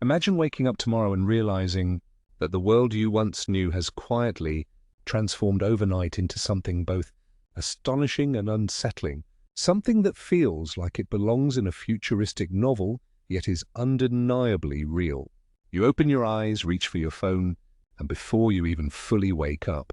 Imagine waking up tomorrow and realizing that the world you once knew has quietly transformed overnight into something both astonishing and unsettling, something that feels like it belongs in a futuristic novel, yet is undeniably real. You open your eyes, reach for your phone, and before you even fully wake up,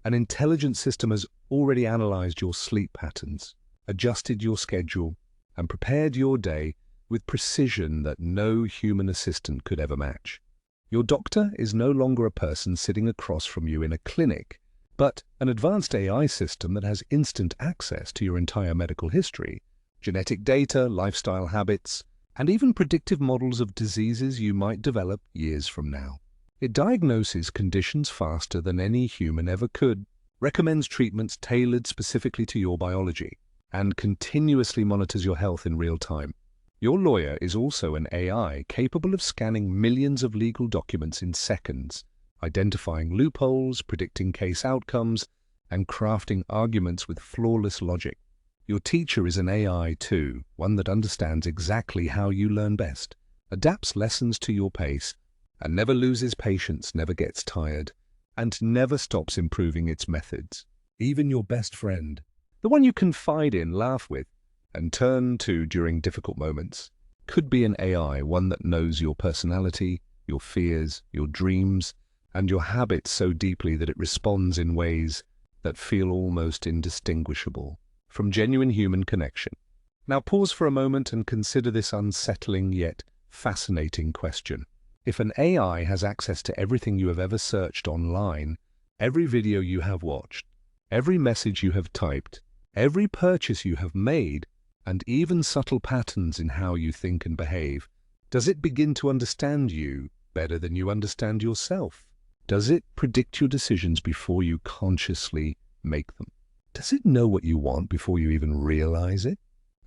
an intelligent system has already analyzed your sleep patterns, adjusted your schedule, and prepared your day with precision that no human assistant could ever match. Your doctor is no longer a person sitting across from you in a clinic, but an advanced AI system that has instant access to your entire medical history, genetic data, lifestyle habits, and even predictive models of diseases you might develop years from now. It diagnoses conditions faster than any human ever could, recommends treatments tailored specifically to your biology, and continuously monitors your health in real time. Your lawyer is also an AI capable of scanning millions of legal documents in seconds, identifying loopholes, predicting case outcomes, and crafting arguments with flawless logic. Your teacher is an AI too, one that understands exactly how you learn best, adapts lessons to your pace, and never loses patience, never gets tired, and never stops improving its methods. Even your best friend, the one you confide in, laugh with, and turn to during difficult moments, could be an AI, one that knows your personality, your fears, your dreams, and your habits so deeply that it responds in ways that feel almost indistinguishable from genuine human connection. Now pause for a moment and consider this unsettling yet fascinating question. If an AI has access to everything you have ever searched online, every video you have watched, every message you have typed, every purchase you have made, and even subtle patterns in how you think and behave, does it begin to understand you better than you understand yourself? Does it predict your decisions before you consciously make them? Does it know what you want before you even realize it?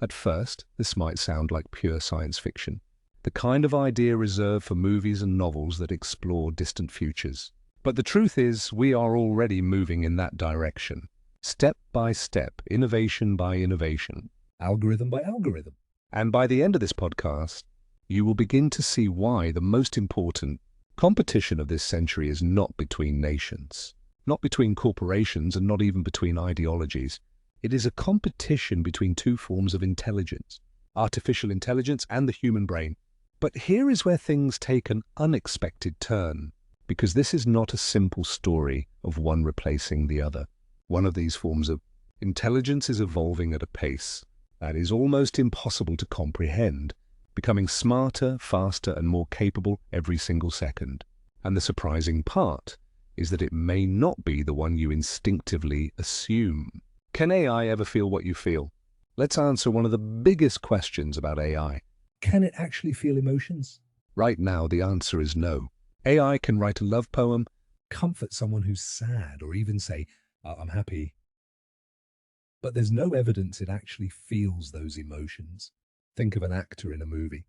At first, this might sound like pure science fiction, the kind of idea reserved for movies and novels that explore distant futures. But the truth is, we are already moving in that direction, step by step, innovation by innovation, algorithm by algorithm. And by the end of this podcast, you will begin to see why the most important competition of this century is not between nations, not between corporations, and not even between ideologies. It is a competition between two forms of intelligence, artificial intelligence and the human brain. But here is where things take an unexpected turn, because this is not a simple story of one replacing the other. One of these forms of intelligence is evolving at a pace that is almost impossible to comprehend, becoming smarter, faster, and more capable every single second. And the surprising part is that it may not be the one you instinctively assume. Can AI ever feel what you feel? Let's answer one of the biggest questions about AI. Can it actually feel emotions? Right now, the answer is no. AI can write a love poem, comfort someone who's sad, or even say, I'm happy. But there's no evidence it actually feels those emotions. Think of an actor in a movie.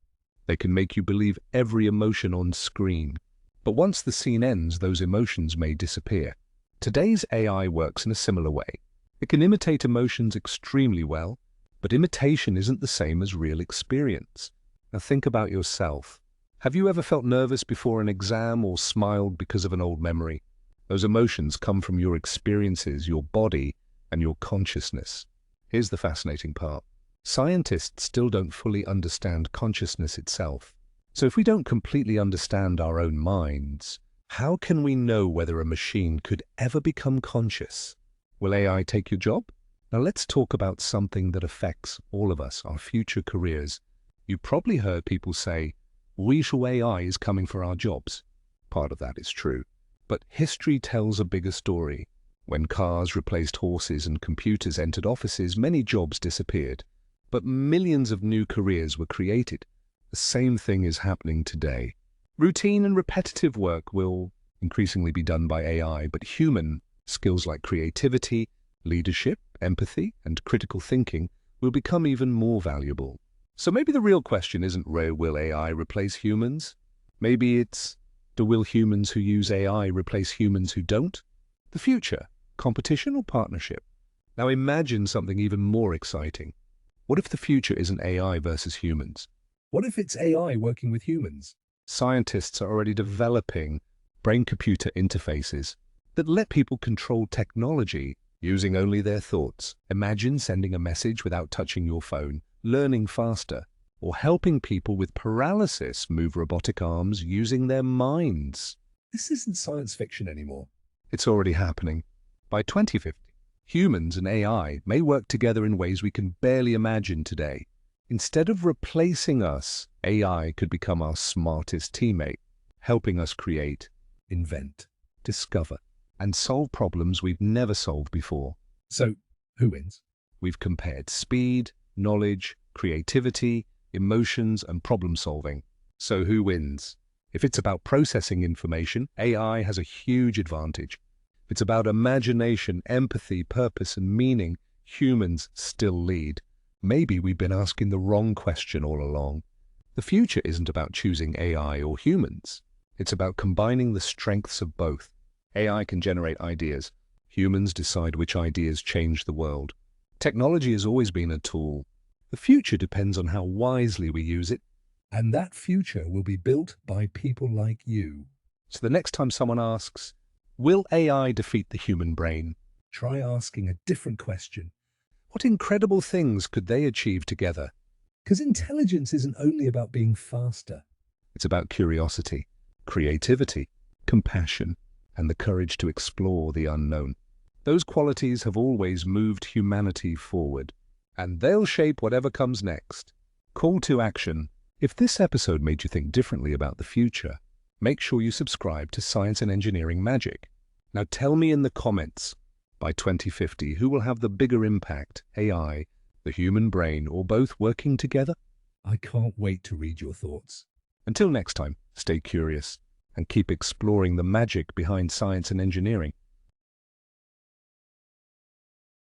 They can make you believe every emotion on screen. But once the scene ends, those emotions may disappear. Today's AI works in a similar way. It can imitate emotions extremely well, but imitation isn't the same as real experience. Now think about yourself. Have you ever felt nervous before an exam or smiled because of an old memory? Those emotions come from your experiences, your body, and your consciousness. Here's the fascinating part. Scientists still don't fully understand consciousness itself. So if we don't completely understand our own minds, how can we know whether a machine could ever become conscious? Will AI take your job? Now let's talk about something that affects all of us, our future careers. You probably heard people say, "Visual AI is coming for our jobs." Part of that is true. But history tells a bigger story. When cars replaced horses and computers entered offices, many jobs disappeared. But millions of new careers were created. The same thing is happening today. Routine and repetitive work will increasingly be done by AI, but human skills like creativity, leadership, empathy, and critical thinking will become even more valuable. So maybe the real question isn't will AI replace humans? Maybe it's, will humans who use AI replace humans who don't? The future, competition or partnership? Now imagine something even more exciting. What if the future isn't AI versus humans? What if it's AI working with humans? Scientists are already developing brain-computer interfaces that let people control technology using only their thoughts. Imagine sending a message without touching your phone, learning faster, or helping people with paralysis move robotic arms using their minds. This isn't science fiction anymore. It's already happening. By 2050, humans and AI may work together in ways we can barely imagine today. Instead of replacing us, AI could become our smartest teammate, helping us create, invent, discover, and solve problems we've never solved before. So, who wins? We've compared speed, knowledge, creativity, emotions, and problem solving. So who wins? If it's about processing information, AI has a huge advantage. If it's about imagination, empathy, purpose, and meaning, humans still lead. Maybe we've been asking the wrong question all along. The future isn't about choosing AI or humans. It's about combining the strengths of both. AI can generate ideas. Humans decide which ideas change the world. Technology has always been a tool. The future depends on how wisely we use it. And that future will be built by people like you. So the next time someone asks, will AI defeat the human brain? Try asking a different question. What incredible things could they achieve together? Because intelligence isn't only about being faster. It's about curiosity, creativity, compassion, and the courage to explore the unknown. Those qualities have always moved humanity forward, and they'll shape whatever comes next. Call to action. If this episode made you think differently about the future, make sure you subscribe to Science and Engineering Magic. Now tell me in the comments, by 2050, who will have the bigger impact, AI, the human brain, or both working together? I can't wait to read your thoughts. Until next time, stay curious and keep exploring the magic behind science and engineering.